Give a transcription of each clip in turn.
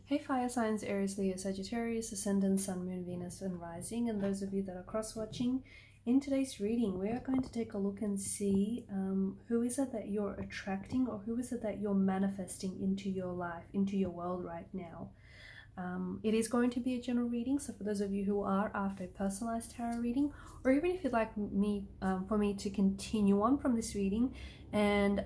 Hey fire signs, Aries, Leo, Sagittarius, Ascendant, Sun, Moon, Venus and Rising, and those of you that are cross-watching. In today's reading, we are going to take a look and see who is it that you're attracting, or who is it that you're manifesting into your life, into your world right now. It is going to be a general reading, so for those of you who are after a personalized tarot reading, or even if you'd like me for me to continue on from this reading and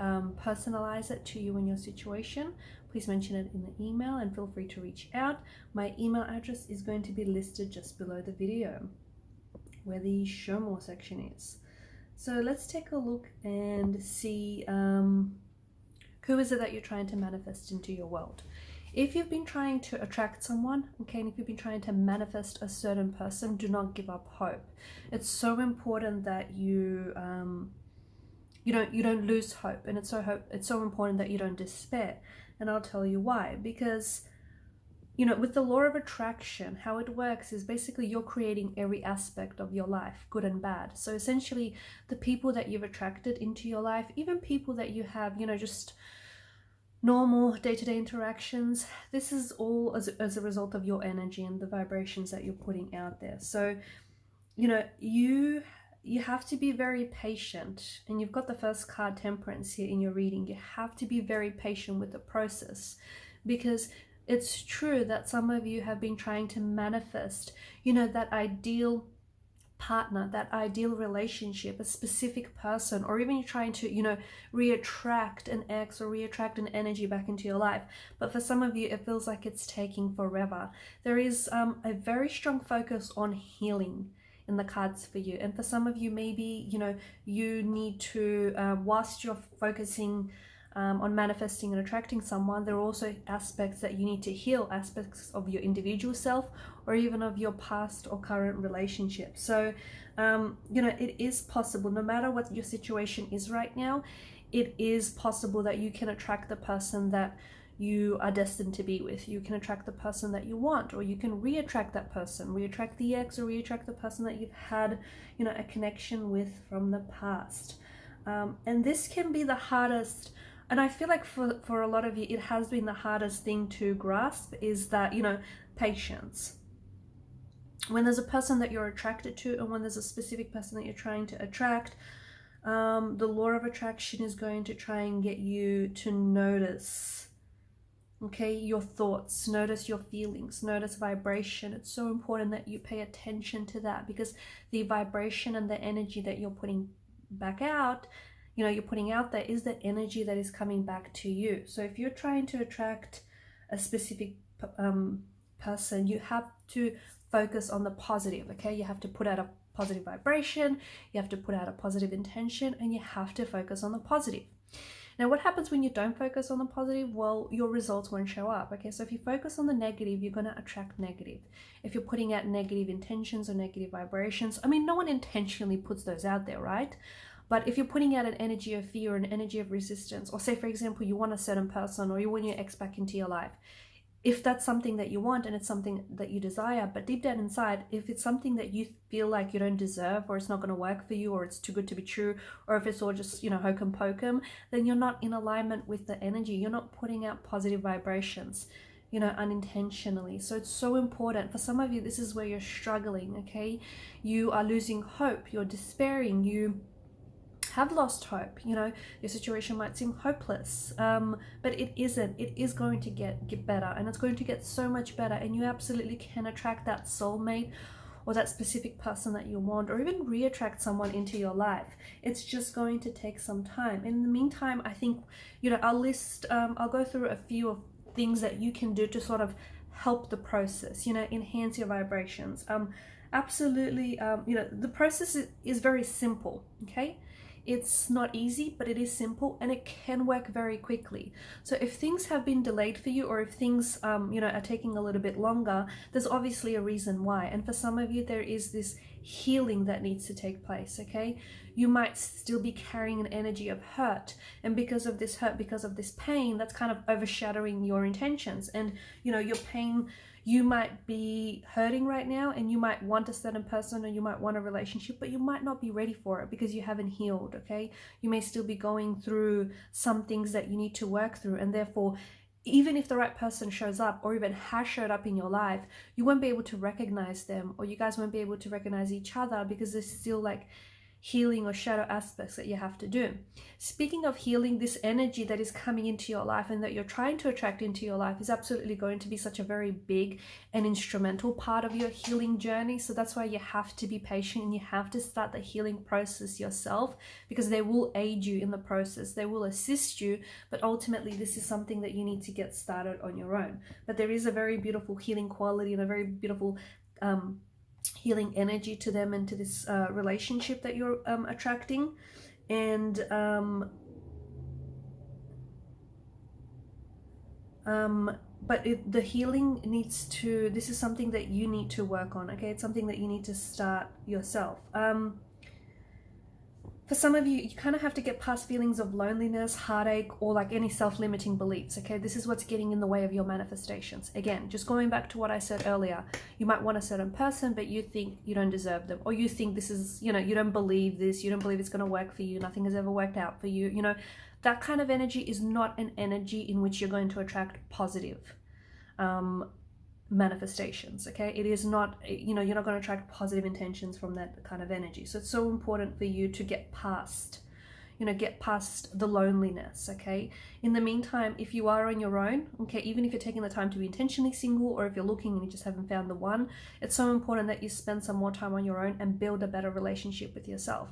personalize it to you and your situation, please mention it in the email and feel free to reach out. My email address is going to be listed just below the video where the show more section is. So let's take a look and see who is it that you're trying to manifest into your world. If you've been trying to attract someone, okay, and if you've been trying to manifest a certain person, do not give up hope. It's so important that you don't lose hope, and it's so important that you don't despair. And I'll tell you why. Because with the law of attraction, how it works is basically you're creating every aspect of your life, good and bad. So essentially, the people that you've attracted into your life, even people that you have, just normal day-to-day interactions, this is all as a result of your energy and the vibrations that you're putting out there. So you have to be very patient, and you've got the first card, Temperance, here in your reading. You have to be very patient with the process, because it's true that some of you have been trying to manifest that ideal partner, that ideal relationship, a specific person, or even you're trying to re-attract an ex or re-attract an energy back into your life. But for some of you, it feels like it's taking forever. There is a very strong focus on healing in the cards for you, and for some of you, maybe you need to whilst you're focusing on manifesting and attracting someone, there are also aspects that you need to heal, aspects of your individual self or even of your past or current relationship. So it is possible, no matter what your situation is right now, it is possible that you can attract the person that you are destined to be with. You can attract the person that you want, or you can re-attract that person, re-attract the ex, or re-attract the person that you've had a connection with from the past. And this can be the hardest, and I feel like for a lot of you, it has been the hardest thing to grasp, is that patience. When there's a person that you're attracted to, and when there's a specific person that you're trying to attract, the law of attraction is going to try and get you to notice, okay, your thoughts, notice your feelings, notice vibration. It's so important that you pay attention to that, because the vibration and the energy that you're putting back out, you're putting out there, is the energy that is coming back to you. So if you're trying to attract a specific person, you have to focus on the positive, okay? You have to put out a positive vibration, you have to put out a positive intention, and you have to focus on the positive. Now, what happens when you don't focus on the positive? Well, your results won't show up, okay? So if you focus on the negative, you're going to attract negative. If you're putting out negative intentions or negative vibrations, no one intentionally puts those out there, right? But if you're putting out an energy of fear, an energy of resistance, or say, for example, you want a certain person, or you want your ex back into your life, if that's something that you want and it's something that you desire, but deep down inside, if it's something that you feel like you don't deserve, or it's not going to work for you, or it's too good to be true, or if it's all just, hokum pokum, then you're not in alignment with the energy. You're not putting out positive vibrations, unintentionally. So it's so important. For some of you, this is where you're struggling, okay? You are losing hope, you're despairing, you have lost hope, your situation might seem hopeless, but it isn't. It is going to get better, and it's going to get so much better, and you absolutely can attract that soulmate or that specific person that you want, or even re-attract someone into your life. It's just going to take some time. In the meantime, I think I'll go through a few of things that you can do to sort of help the process, enhance your vibrations. Absolutely, the process is very simple, okay? It's not easy, but it is simple, and it can work very quickly. So if things have been delayed for you, or if things are taking a little bit longer, there's obviously a reason why. And for some of you, there is this healing that needs to take place, okay? You might still be carrying an energy of hurt, and because of this hurt, because of this pain, that's kind of overshadowing your intentions. And your pain, you might be hurting right now, and you might want a certain person, or you might want a relationship, but you might not be ready for it because you haven't healed, okay? You may still be going through some things that you need to work through, and therefore even if the right person shows up or even has showed up in your life, you won't be able to recognize them, or you guys won't be able to recognize each other, because there's still like healing or shadow aspects that you have to do. Speaking of healing, this energy that is coming into your life and that you're trying to attract into your life is absolutely going to be such a very big and instrumental part of your healing journey. So that's why you have to be patient and you have to start the healing process yourself, because they will aid you in the process. They will assist you, but ultimately this is something that you need to get started on your own. But there is a very beautiful healing quality and a very beautiful healing energy to them and to this relationship that you're attracting. And but the healing needs to, this is something that you need to work on, okay? It's something that you need to start yourself. For some of you, you kind of have to get past feelings of loneliness, heartache, or like any self-limiting beliefs, okay? This is what's getting in the way of your manifestations. Again, just going back to what I said earlier, you might want a certain person, but you think you don't deserve them, or you think this is, you know, you don't believe this, you don't believe it's going to work for you, nothing has ever worked out for you, you know. That kind of energy is not an energy in which you're going to attract positive manifestations, okay? It is not, you know, you're not going to attract positive intentions from that kind of energy. So it's so important for you to get past, you know, get past the loneliness, okay? In the meantime, if you are on your own, okay, even if you're taking the time to be intentionally single, or if you're looking and you just haven't found the one, it's so important that you spend some more time on your own and build a better relationship with yourself.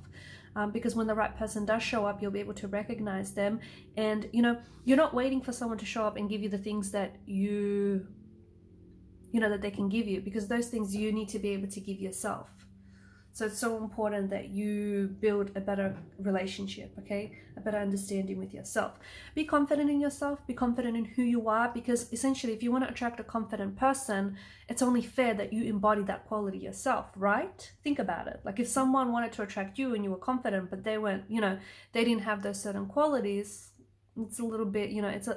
Because when the right person does show up, you'll be able to recognize them. And, you know, you're not waiting for someone to show up and give you the things that you know, that they can give you, because those things you need to be able to give yourself. So it's so important that you build a better relationship, okay? A better understanding with yourself. Be confident in yourself, be confident in who you are, because essentially if you want to attract a confident person, it's only fair that you embody that quality yourself, right? Think about it. Like if someone wanted to attract you and you were confident, but they weren't, you know, they didn't have those certain qualities, it's a little bit, you know, it's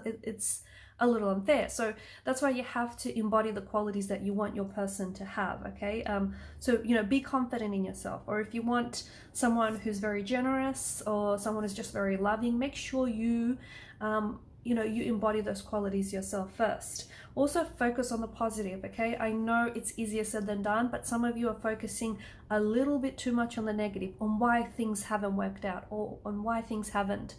a little unfair. So that's why you have to embody the qualities that you want your person to have, okay? So, you know, be confident in yourself. Or if you want someone who's very generous or someone who's just very loving, make sure you, you know, you embody those qualities yourself first. Also focus on the positive, okay? I know it's easier said than done, but some of you are focusing a little bit too much on the negative, on why things haven't worked out, or on why things haven't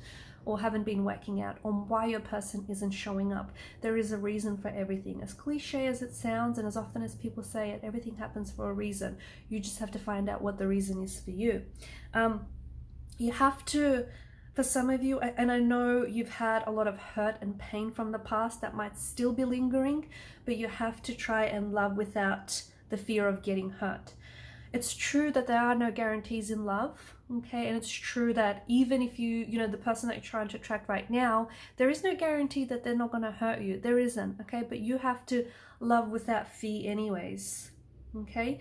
been working out, on why your person isn't showing up. There is a reason for everything. As cliche as it sounds, and as often as people say it, everything happens for a reason. You just have to find out what the reason is for you. You have to, for some of you, and I know you've had a lot of hurt and pain from the past that might still be lingering, but you have to try and love without the fear of getting hurt. It's true that there are no guarantees in love, okay? And it's true that even if you know, the person that you're trying to attract right now, there is no guarantee that they're not going to hurt you. There isn't, okay? But you have to love without fear anyways, okay?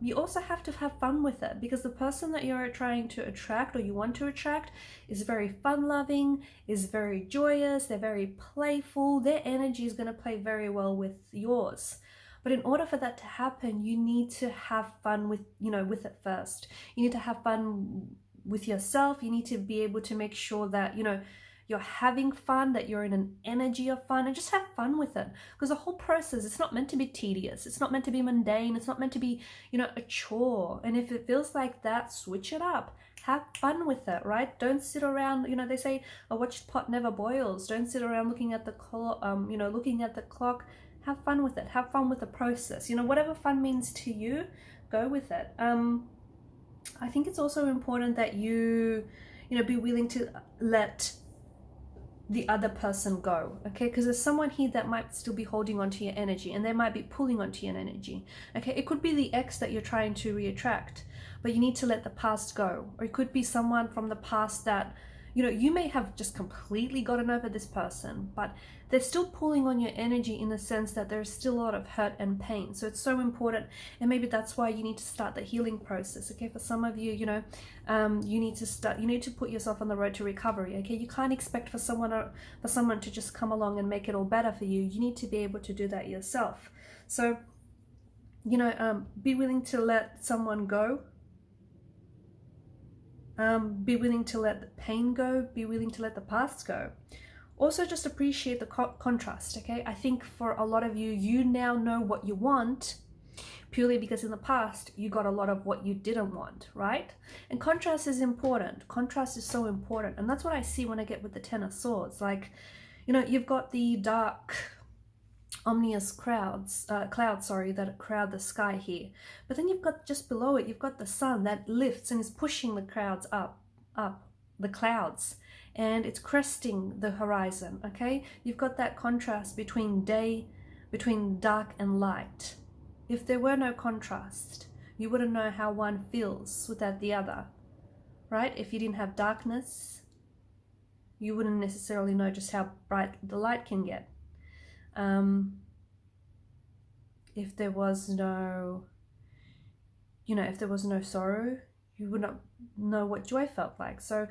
You also have to have fun with it, because the person that you're trying to attract, or you want to attract, is very fun-loving, is very joyous, they're very playful. Their energy is going to play very well with yours. But in order for that to happen, you need to have fun with, you know, with it first. You need to have fun with yourself. You need to be able to make sure that, you know, you're having fun, that you're in an energy of fun, and just have fun with it. Because the whole process, it's not meant to be tedious. It's not meant to be mundane. It's not meant to be, you know, a chore. And if it feels like that, switch it up. Have fun with it, right? Don't sit around, you know, they say a watched pot never boils. Don't sit around looking at the clock, you know, looking at the clock. Have fun with it. Have fun with the process. You know, whatever fun means to you, go with it. I think it's also important that you know, be willing to let the other person go, okay? Because there's someone here that might still be holding on to your energy, and they might be pulling onto your energy, okay? It could be the ex that you're trying to reattract, but you need to let the past go. Or it could be someone from the past that, you know, you may have just completely gotten over this person, but they're still pulling on your energy in the sense that there's still a lot of hurt and pain. So it's so important, and maybe that's why you need to start the healing process, okay? For some of you, you know, you need to put yourself on the road to recovery, okay? You can't expect for someone to just come along and make it all better for you. You need to be able to do that yourself. So, you know, be willing to let someone go. Be willing to let the pain go. Be willing to let the past go. Also, just appreciate the contrast, okay? I think for a lot of you, you now know what you want purely because in the past, you got a lot of what you didn't want, right? And contrast is important. Contrast is so important. And that's what I see when I get with the Ten of Swords. Like, you know, you've got the dark, ominous clouds that crowd the sky here. But then you've got just below it, you've got the sun that lifts and is pushing the clouds up, the clouds. And it's cresting the horizon, okay? You've got that contrast between dark and light. If there were no contrast, you wouldn't know how one feels without the other, right? If you didn't have darkness, you wouldn't necessarily know just how bright the light can get. If there was no, if there was no sorrow, you would not know what joy felt like. So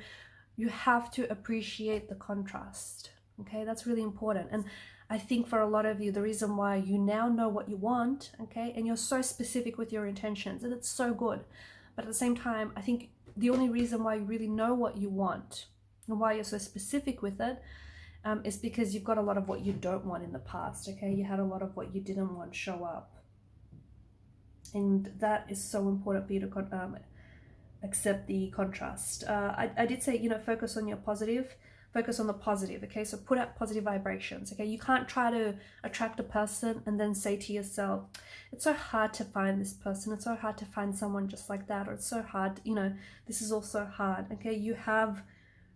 you have to appreciate the contrast, okay? That's really important. And I think for a lot of you, the reason why you now know what you want, okay, and you're so specific with your intentions, and it's so good. But at the same time, I think the only reason why you really know what you want and why you're so specific with it is because you've got a lot of what you don't want in the past, okay? You had a lot of what you didn't want show up. And that is so important for you to accept the contrast. I did say, focus on your positive, focus on the positive, okay? So put out positive vibrations, okay? You can't try to attract a person and then say to yourself, it's so hard to find this person, it's so hard to find someone just like that, or it's so hard, this is also hard, okay?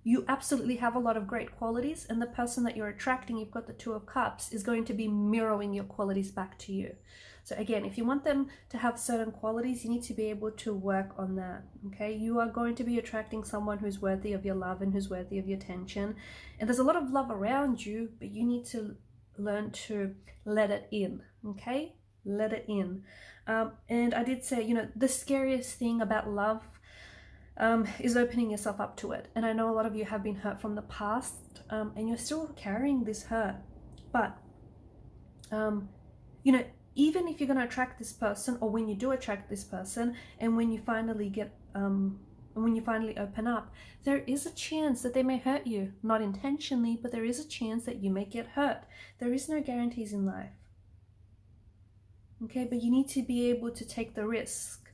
You absolutely have a lot of great qualities, and the person that you're attracting, you've got the Two of Cups, is going to be mirroring your qualities back to you. So again, if you want them to have certain qualities, you need to be able to work on that, okay? You are going to be attracting someone who's worthy of your love and who's worthy of your attention. And there's a lot of love around you, but you need to learn to let it in, okay? Let it in. And I did say, the scariest thing about love is opening yourself up to it. And I know a lot of you have been hurt from the past, and you're still carrying this hurt. But, even if you're going to attract this person, or when you do attract this person, and when you finally open up, there is a chance that they may hurt you. Not intentionally, but there is a chance that you may get hurt. There is no guarantees in life. Okay, but you need to be able to take the risk.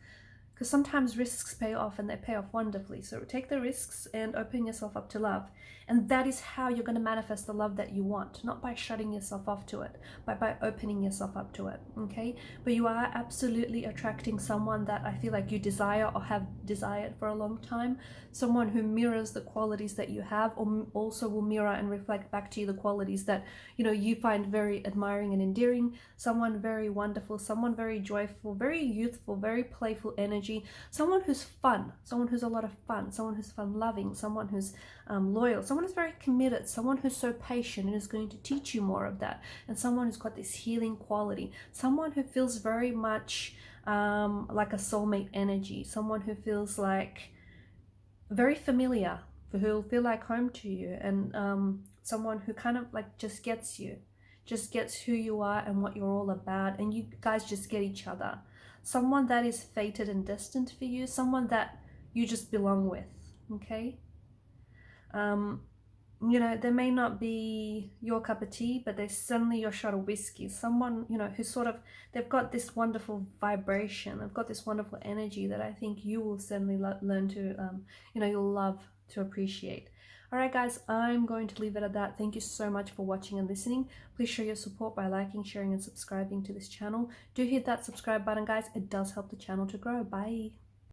Because sometimes risks pay off, and they pay off wonderfully. So take the risks and open yourself up to love. And that is how you're going to manifest the love that you want. Not by shutting yourself off to it, but by opening yourself up to it. Okay? But you are absolutely attracting someone that I feel like you desire or have desired for a long time. Someone who mirrors the qualities that you have, or also will mirror and reflect back to you the qualities that, you find very admiring and endearing. Someone very wonderful, someone very joyful, very youthful, very playful energy. Someone who's fun, someone who's a lot of fun, someone who's fun-loving, someone who's loyal, someone who's very committed, someone who's so patient and is going to teach you more of that, and someone who's got this healing quality, someone who feels very much like a soulmate energy, someone who feels like very familiar, who'll feel like home to you, and someone who kind of like just gets you, just gets who you are and what you're all about, and you guys just get each other. Someone that is fated and destined for you, someone that you just belong with, okay? They may not be your cup of tea, but they're certainly your shot of whiskey. Someone, who's sort of, they've got this wonderful vibration, they've got this wonderful energy that I think you will certainly learn to, you'll love to appreciate. All right, guys, I'm going to leave it at that. Thank you so much for watching and listening. Please show your support by liking, sharing, and subscribing to this channel. Do hit that subscribe button, guys. It does help the channel to grow. Bye.